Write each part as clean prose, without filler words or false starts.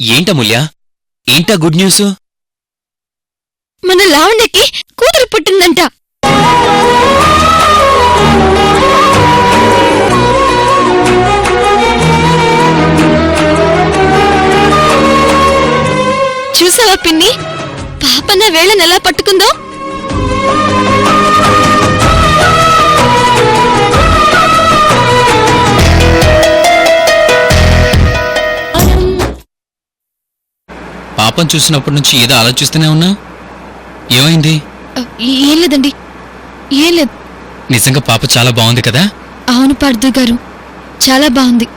ఏంటమూల్య, ఏంటా good news? మన లావణ్యకి కూతురు పుట్టిందంట. చూసావా పిన్ని, పాపన్న వేళను ఎలా పట్టుకుందో? పాపం చూసినప్పటి నుంచి ఏదో ఆలోచిస్తూనే ఉన్నా. ఏమైంది? ఏం లేదండి, ఏం లేదు. నిజంగా పాప చాలా బాగుంది కదా? అవును పార్థు గారు, చాలా బాగుంది.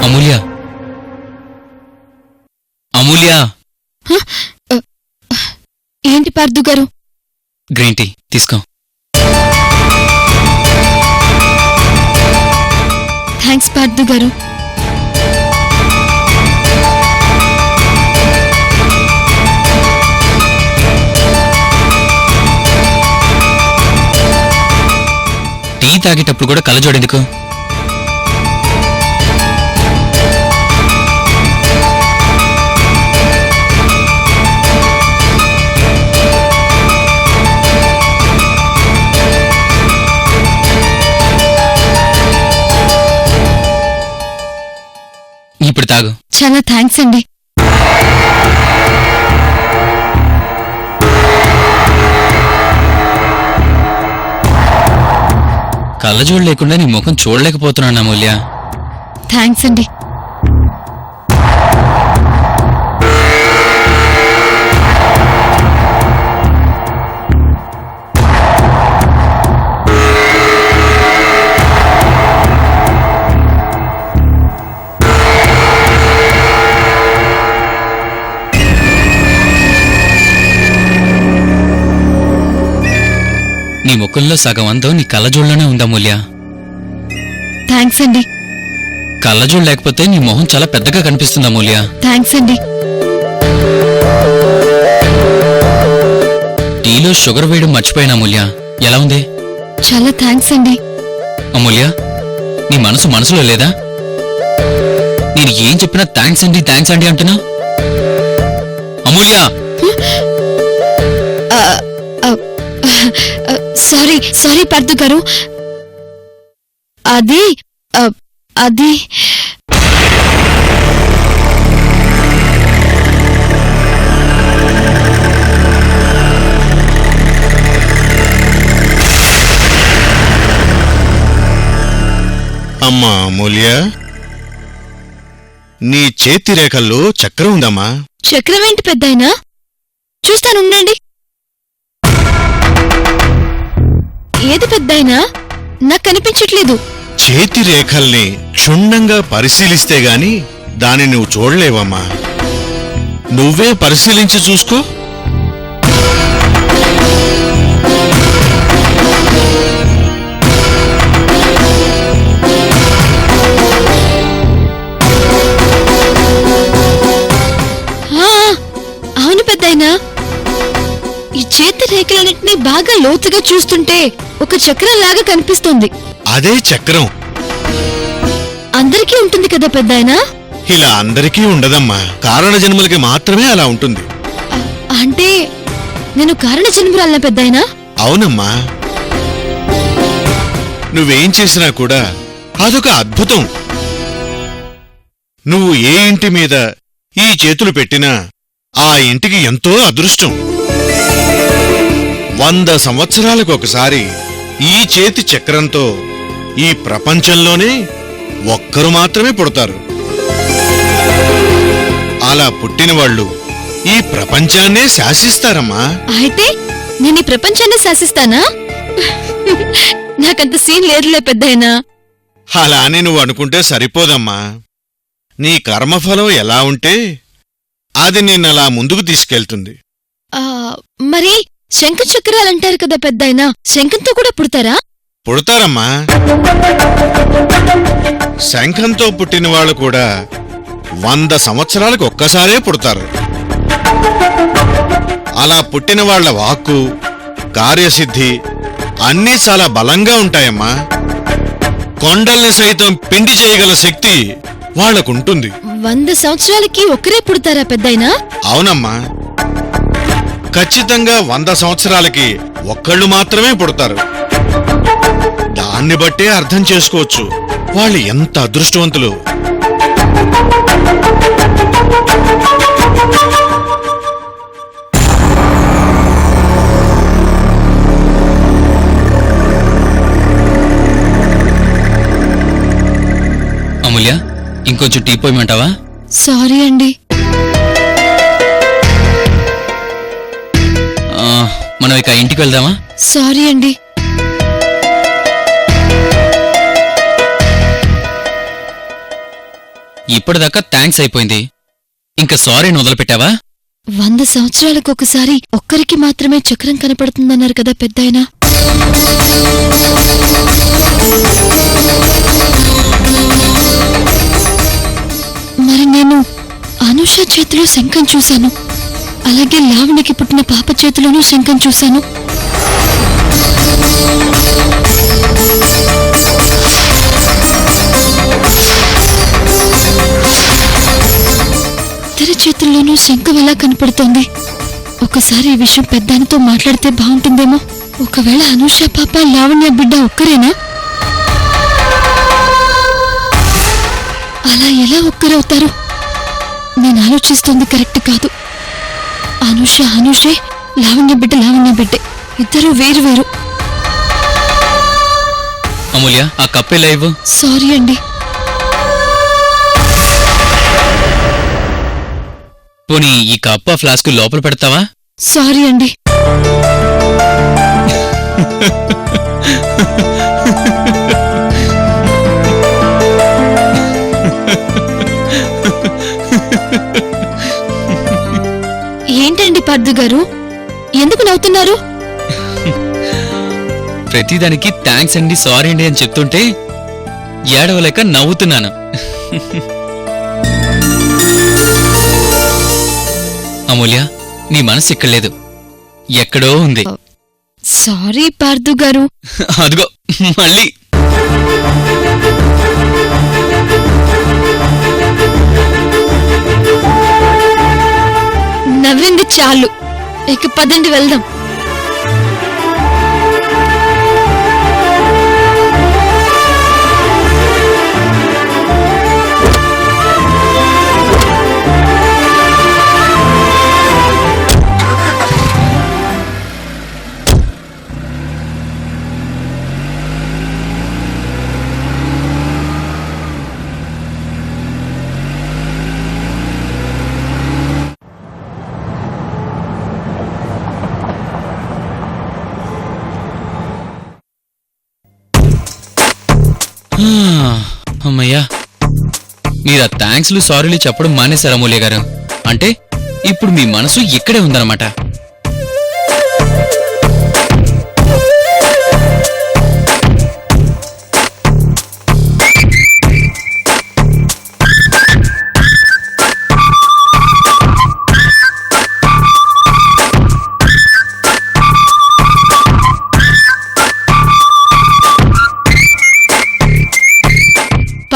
అమూల్య, అమూల్య, ఏంటి పార్థు గారు? గ్రీన్ టీ తీసుకో. థ్యాంక్స్ పార్థు గారు. టీ తాగేటప్పుడు కూడా కళ్ళజోడెందుకు? ఇప్పుడు తాగు. చాలా థ్యాంక్స్ అండి. కళ్ళజోడు లేకుండా నీ ముఖం చూడలేకపోతున్నాను అమూల్య. థ్యాంక్స్ అండి. నీ ముఖంలో సగం అందం నీ కళ్ళజోడులోనే ఉందమూల్య. థ్యాంక్స్ అండి. కళ్ళజోడు లేకపోతే నీ మొహం చాలా పెద్దగా కనిపిస్తుంది అమూల్య. థ్యాంక్స్ అండి. టీలో షుగర్ వేయడం మర్చిపోయాను అమూల్య. ఎలా ఉంది? చాలా థ్యాంక్స్ అండి. అమూల్య, నీ మనసులో లేదా? నేను ఏం చెప్పినా థ్యాంక్స్ అండి అంటున్నా. అమూల్య, సారీ పార్థు గారు. అది అమ్మా అమూల్య, నీ చేతి రేఖల్లో చక్రం ఉందమ్మా. చక్రం ఏంటి పెద్దాయనా? చూస్తానుండండి. ఏది పెద్దాయనా? నాకు కనిపించట్లేదు. చేతి రేఖల్ని క్షుణ్ణంగా పరిశీలిస్తే గాని దాన్ని నువ్వు చూడలేవమ్మా. నువ్వే పరిశీలించి చూసుకో. రేఖలన్నింటినీ బాగా లోతుగా చూస్తుంటే ఒక చక్రం లాగా కనిపిస్తుంది. అదే చక్రం. అందరికీ ఉంటుంది కదా పెద్దాయనా? ఇలా అందరికీ ఉండదమ్మా, కారణ జన్మలకి మాత్రమే అలా ఉంటుంది. అంటే నేను కారణ జన్మురాలనా పెద్దాయనా? అవునమ్మా, నువ్వేం చేసినా కూడా అదొక అద్భుతం. నువ్వు ఏ ఇంటి మీద ఈ చేతులు పెట్టినా ఆ ఇంటికి ఎంతో అదృష్టం. 100 సంవత్సరాలకు ఒకసారి ఈ చేతి చక్రంతో ఈ ప్రపంచంలోనే ఒక్కరు మాత్రమే పుడతారు. అలా పుట్టిన వాళ్ళు ఈ ప్రపంచాన్నే శాసిస్తారమ్మా. అయితే నేను ఈ ప్రపంచాన్ని శాసిస్తానా? నాకంత సీన్ లేదులే పెద్దాయనా. అలా అని నువ్వు అనుకుంటే సరిపోదమ్మా. నీ కర్మఫలం ఎలా ఉంటే అది నిన్నలా ముందుకు తీసుకెళ్తుంది. మరి శంఖ చక్రాలంటారు కదా పెద్దాయనా, శంఖంతో కూడా పుడతారా? పుడతారమ్మా. శంఖంతో పుట్టిన వాళ్ళు కూడా 100 సంవత్సరాలకు ఒక్కసారే పుడతారు. అలా పుట్టిన వాళ్ల వాక్కు, కార్యసిద్ధి అన్నీ చాలా బలంగా ఉంటాయమ్మా. కొండల్ని సైతం పిండి చేయగల శక్తి వాళ్లకుంటుంది. 100 సంవత్సరాలకి ఒకరే పుడతారా పెద్దాయనా? అవునమ్మా, ఖచ్చితంగా 100 సంవత్సరాలకి ఒక్కళ్ళు మాత్రమే పుడతారు. దాన్ని బట్టే అర్థం చేసుకోవచ్చు వాళ్ళు ఎంత అదృష్టవంతులు. అమూల్య, ఇంకొంచెం టీ పోయమంటావా? సారీ అండి. మనం ఇక ఇంటికి వెళ్దామా? సారీ అండి. ఇప్పటిదాకా థ్యాంక్స్ అయిపోయింది, ఇంకా సారీని వదిలిపెట్టావా? 100 సంవత్సరాలకు ఒకసారి ఒక్కరికి మాత్రమే చక్రం కనపడుతుందన్నారు కదా పెద్దాయనా. మరి నేను అనుష చేతిలో శంఖం చూశాను, అలాగే లావణ్యకి పుట్టిన పాప చేతిలోనూ శంఖం చూశాను. ఇద్దరి చేతుల్లోనూ శంఖం ఎలా కనపడుతోంది? ఒకసారి ఈ విషయం పెద్దానితో మాట్లాడితే బాగుంటుందేమో. ఒకవేళ అనుష పాప లావణ్య బిడ్డ ఒక్కరేనా? అలా ఎలా ఒక్కరవుతారు? నేను ఆలోచిస్తోంది కరెక్ట్ కాదు. అనుష అనుషే, లావణ్య బిడ్డే, ఇద్దరు వేరు వేరు. అమూల్య, ఆ కప్పెలా ఇవ్వు. సారీ అండి. పోనీ ఈ కప్ ఆ ఫ్లాస్క్ లోపల పెడతావా? సారీ అండి. ఏంటండి పార్థు గారు, ఎందుకు నవ్వుతున్నారు? ప్రతిదానికి థ్యాంక్స్ అండి, సారీ అండి అని చెప్తుంటే ఏడవలేక నవ్వుతున్నాను. అమూల్య, నీ మనసు ఇక్కడ లేదు, ఎక్కడో ఉంది. సారీ పార్థు గారు. అదిగో మళ్ళీ. నవ్వింది చాలు, ఇక పదండి వెళ్దాం. అమ్మయ్యా, మీరు ఆ థ్యాంక్స్లు సారీలు చెప్పడం మానేశారు అమూల్య గారు. అంటే ఇప్పుడు మీ మనసు ఇక్కడే ఉందన్నమాట.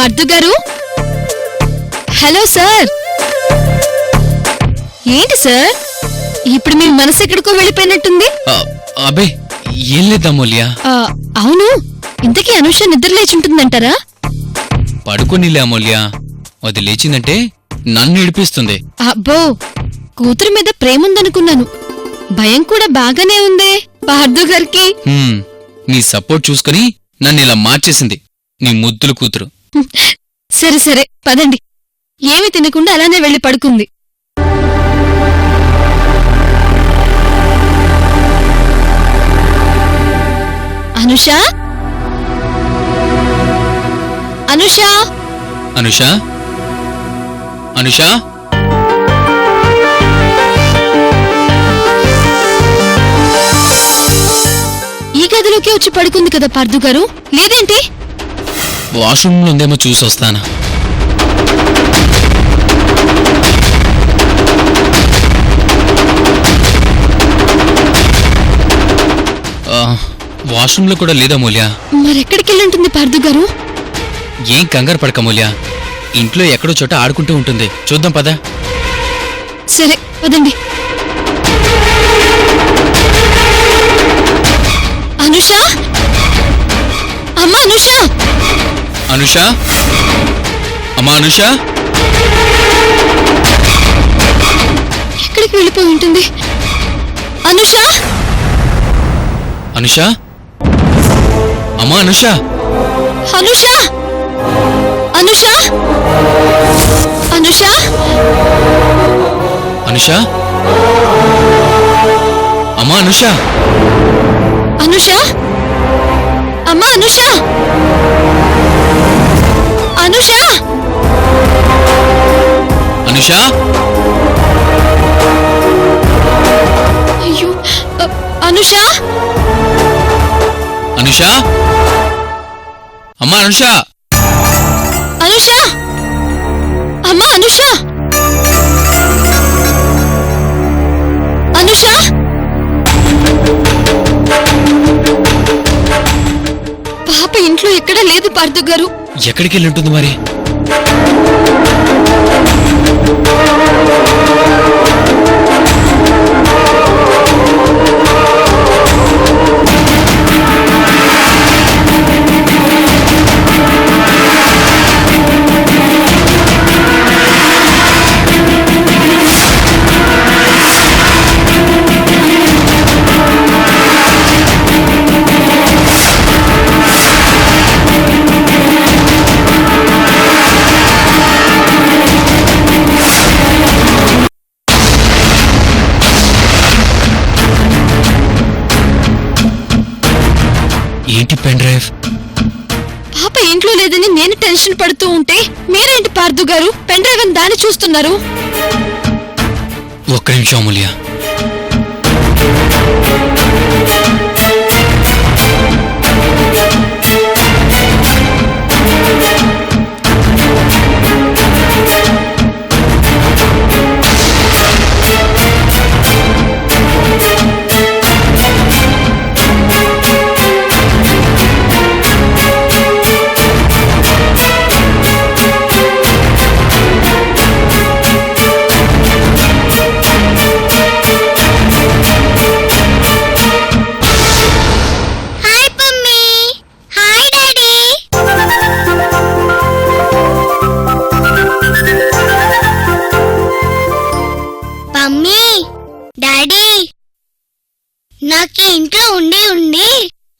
పార్థు గారు. Hello sir. ఏంటి సార్, ఇప్పుడు మీ మనసు ఎక్కడికో వెళ్ళిపోయినట్టుంది? అబే ఏం లేదు అమూల్య. అవును, ఇంతకీ అనూష నిద్ర లేచుంటుందంటారా? పడుకోనిలే అమూల్య, అది లేచిందంటే నన్ను ఏడిపిస్తుంది. అబ్బో, కూతురు మీద ప్రేముందనుకున్నాను. భయం కూడా బాగానే ఉందే పార్థు గారికి. నీ సపోర్ట్ చూసుకుని నన్ను ఇలా మార్చేసింది నీ ముద్దుల కూతురు. సరే సరే పదండి. ఏమి తినకుండా అలానే వెళ్లి పడుకుంది. అనుష, అనుష, అనుష, అనుష, ఈ గదిలోకి వచ్చి పడుకుంది కదా పార్థు గారు, లేదేంటి? వాష్రూమ్ లో ఉందేమో చూసొస్తానా. వాష్రూమ్ లో కూడా లేదా మూల్య? మరెక్కడికెళ్ళుంటుంది పార్థు గారు? ఏం కంగారు పడక మూల్య, ఇంట్లో ఎక్కడో చోట ఆడుకుంటూ ఉంటుంది. చూద్దాం పదా. సరే పదండి. అనుష, అమ్మా అనుష, అనుష, అమ్మా అనుష, ఎక్కడికి వెళ్ళిపోయి ఉంటుంది? అనుష, అనుష, అమ్మా అనుష, అనుష, అనుష, అనుష, అనుష, అమ్మా అనుష, అనుష, అమ్మా అనుష, అనుష, అనుష, అయ్యో, అనుష, అనుష, అమ్మా అనుష, అనుష, అమ్మా అనుష, అనుష, పాప ఇంట్లో ఎక్కడా లేదు పార్థు గారు. ఎక్కడికి వెళ్ళి ఉంటుంది మరి? ఏంటి పెన్ డ్రైవ్? పాప ఇంట్లో లేదని నేను టెన్షన్ పడుతూ ఉంటే మీరేంటి పార్థు గారు పెన్ డ్రైవ్ అని దాన్ని చూస్తున్నారు? ఒక్క నిమిషం అమూల్య. నాకు ఇంట్లో ఉండి ఉండి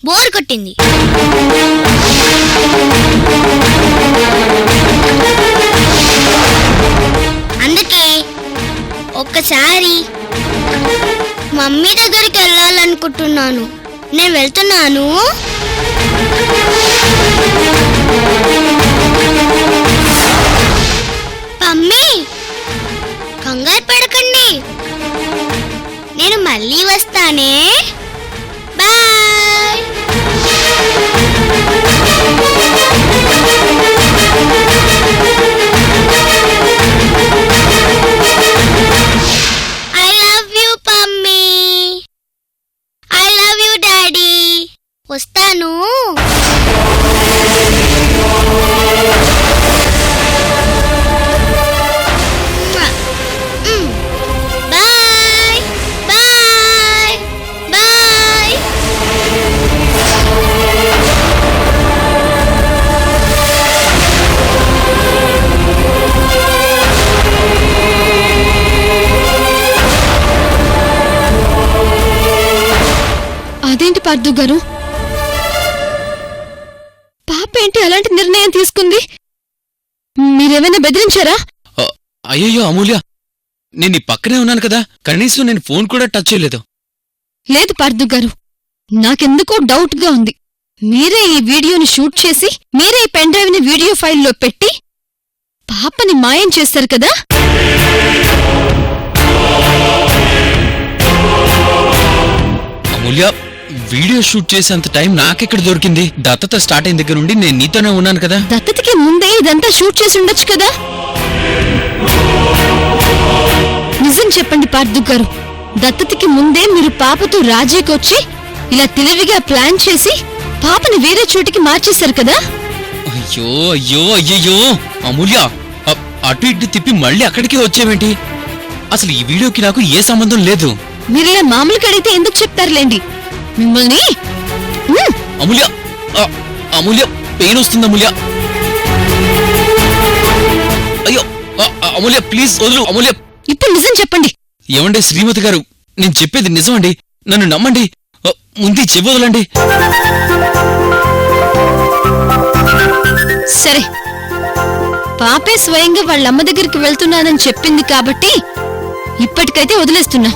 బోర్ కొట్టింది. అందుకే ఒక్కసారి మమ్మీ దగ్గరికి వెళ్ళాలనుకుంటున్నాను. నేను వెళ్తున్నాను. మమ్మీ కంగారు పడకండి, నేను మళ్ళీ వస్తానే. Bye. I love you mummy. I love you daddy. వస్తాను. పార్థు గారు? పాప ఏంటి అలాంటి నిర్ణయం తీసుకుంది? మీరేమైనా బెదిరించారా? అయ్యయ్యో అమూల్య, నేను నీ పక్కనే ఉన్నాను కదా, కనీసం నేను ఫోన్ కూడా టచ్ చేయలేదు. లేదు పార్థు గారు, నాకెందుకో డౌట్ గా ఉంది. మీరే ఈ వీడియోని షూట్ చేసి మీరే ఈ పెన్ డ్రైవ్ ని వీడియో ఫైల్లో పెట్టి పాపని మాయం చేశారు కదా? అమూల్య, వీడియో షూట్ చేసేంత టైం నాకెక్కడ దొరికింది? దత్తత స్టార్ట్ అయిన దగ్గర నుండి నేను నీతోనే ఉన్నాను కదా. దత్తతకి ముందే ఇదంతా షూట్ చేసి ఉండొచ్చు కదా? నిజం చెప్పండి పార్థు గారు, దత్తతకి ముందే మీరు పాపతో రాజీకొచ్చి ఇలా తెలివిగా ప్లాన్ చేసి పాపని వేరే చోటికి మార్చేశారు కదా? అయ్యో అయ్యో అయ్యయ్యో అమూల్య, అటు ఇటు తిప్పి మళ్ళీ అక్కడికే వచ్చేవేంటి? అసలు ఈ వీడియోకి నాకు ఏ సంబంధం లేదు. మీరిలా మామూలుగా అడిగితే ఎందుకు చెప్తారులేండి మిమ్మల్ని. అమూల్య, అమూల్య, పెయిన్ వస్తుంది అమూల్య. అయ్యో అమూల్య, ప్లీజ్ వదులు అమూల్య. ఇప్పుడు నిజం చెప్పండి. ఏమండి శ్రీమతి గారు, నేను చెప్పేది నిజమండి, నన్ను నమ్మండి. ముందు చెబుదలండి. సరే, పాపే స్వయంగా వాళ్ళమ్మ దగ్గరికి వెళ్తున్నానని చెప్పింది కాబట్టి ఇప్పటికైతే వదిలేస్తున్నా.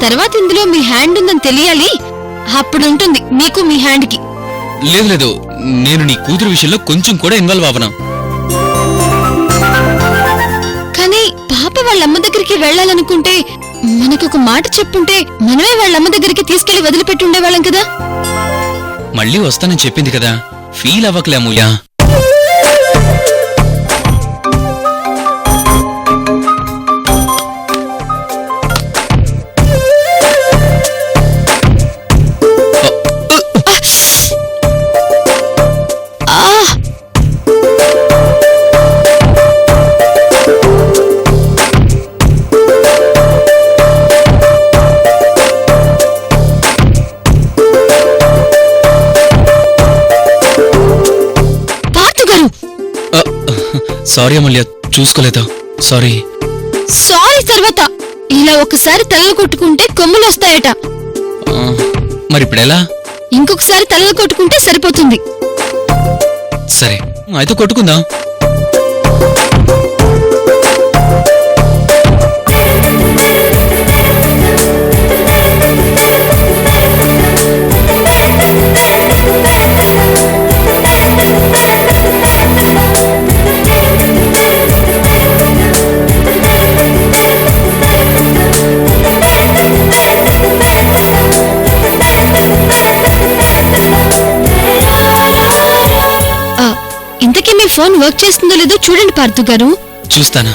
తర్వాత ఇందులో మీ హ్యాండ్ ఉందని తెలియాలి, అప్పుడుంటుంది మీకు మీ హ్యాండ్కి. లేదు లేదు, నేను నీ కూతురు విషయంలో కొంచెం కూడా ఇన్వాల్వ్ అవ్వను. కానీ పాప వాళ్ళమ్మ దగ్గరికి వెళ్ళాలనుకుంటే మనకొక మాట చెప్పుంటే మనమే వాళ్ళమ్మ దగ్గరికి తీసుకెళ్లి వదిలిపెట్టి ఉండేవాళ్ళం కదా. మళ్ళీ వస్తానని చెప్పింది కదా, ఫీల్ అవ్వకలే అమూల్య. సారీ అమూల్య, చూసుకోలేదు. సారీ. సారీ తర్వాత ఇలా ఒకసారి తలలు కొట్టుకుంటే కొమ్ములు వస్తాయట. మరి ఇప్పుడెలా? ఇంకొకసారి తలలు కొట్టుకుంటే సరిపోతుంది. సరే అయితే కొట్టుకుందాం. ఇంతకీ మీ ఫోన్ వర్క్ చేస్తుందో లేదో చూడండి పార్థు గారు. చూస్తానా?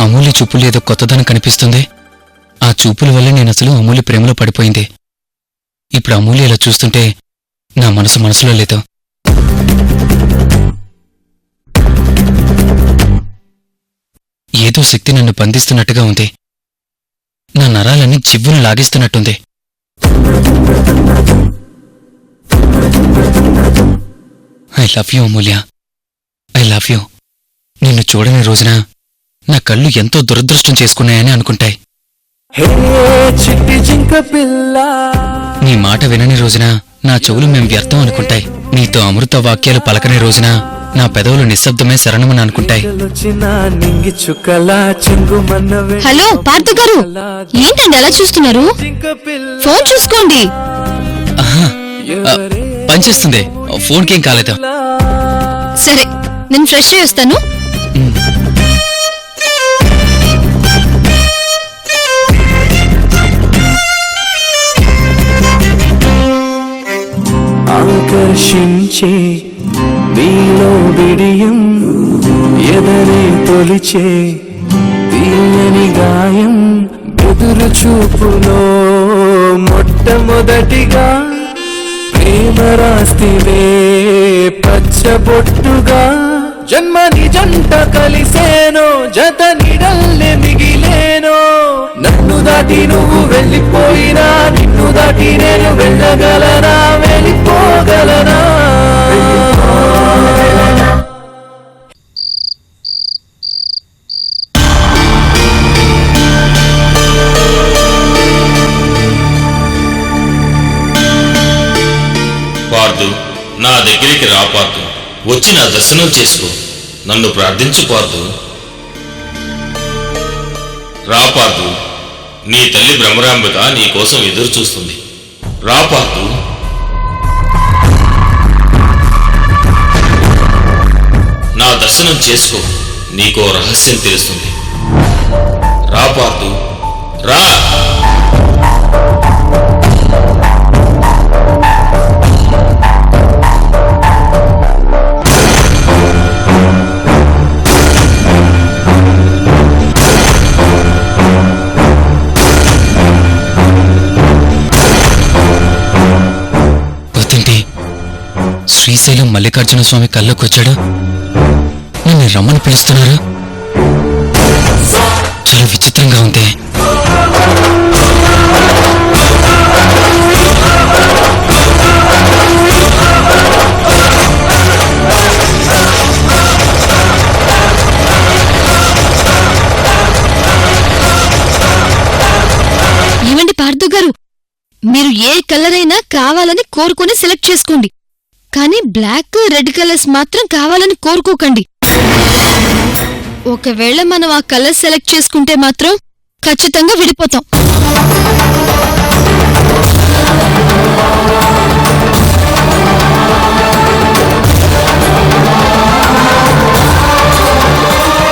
అమూల్య చూపులు ఏదో కొత్తదనం కనిపిస్తుంది. ఆ చూపుల వల్ల నేనసలు అమూల్య ప్రేమలో పడిపోయింది. ఇప్పుడు అమూల్య ఇలా చూస్తుంటే నా మనసులో లేదు. ఏదో శక్తి నన్ను బంధిస్తున్నట్టుగా ఉంది. నా నరాలన్నీ చివ్వును లాగిస్తున్నట్టుంది. I love you Amulya, I love you. నిన్ను చూడని రోజున నా కళ్ళు ఎంతో దురదృష్టం చేసుకున్నాయని అనుకుంటాయి. నీ మాట వినని రోజున నా చెవులు మేం వ్యర్థం అనుకుంటాయి. నీతో అమృత వాక్యాలు పలకని రోజున నా పెదవులు నిశ్శబ్దమే శరణమని అనుకుంటాయి. హలో పార్థు గారు, ఏంటండి అలా చూస్తున్నారు? ఫోన్ చూసుకోండి. పనిచేస్తుంది, ఫోన్కేం కాలేదు. సరే, నేను ఫ్రెష్ అయ్యి వస్తాను. ఆకర్షించే నీలో బిడియం ఎదరే తొలిచే తీయని గాయం బెదురు చూపులో మొట్టమొదటిగా రాస్తివే పచ్చబొట్టుగా జన్మని జంట కలిసేనో జత నిడల్లె మిగిలేనో నన్ను దాటి నువ్వు వెళ్ళిపోయినా నిన్ను దాటి నేను వెళ్ళగలనా వెళ్ళిపోగలనా పార్థు, నా దగ్గరికి రా పార్థు. వచ్చి నా దర్శనం చేసుకో. నన్ను ప్రార్థించు పార్థు. రా పార్థు, నీ తల్లి భ్రమరాంబిక నీ కోసం ఎదురు చూస్తుంది. రా పార్థు. నా దర్శనం చేసుకో. నీకో రహస్యం తెలుస్తుంది. రా పార్థు, రా. శ్రీశైలం మల్లికార్జున స్వామి కళ్ళకొచ్చాడు. నన్ను రమ్మని పిలుస్తున్నారు. చాలా విచిత్రంగా ఉంది. ఏమండి పార్థు గారు, మీరు ఏ కలర్ అయినా కావాలని కోరుకుని సెలెక్ట్ చేసుకోండి, కానీ బ్లాక్ రెడ్ కలర్స్ మాత్రం కావాలని కోరుకోకండి. ఒకవేళ మనం ఆ కలర్ సెలెక్ట్ చేసుకుంటే మాత్రం ఖచ్చితంగా విడిపోతాం.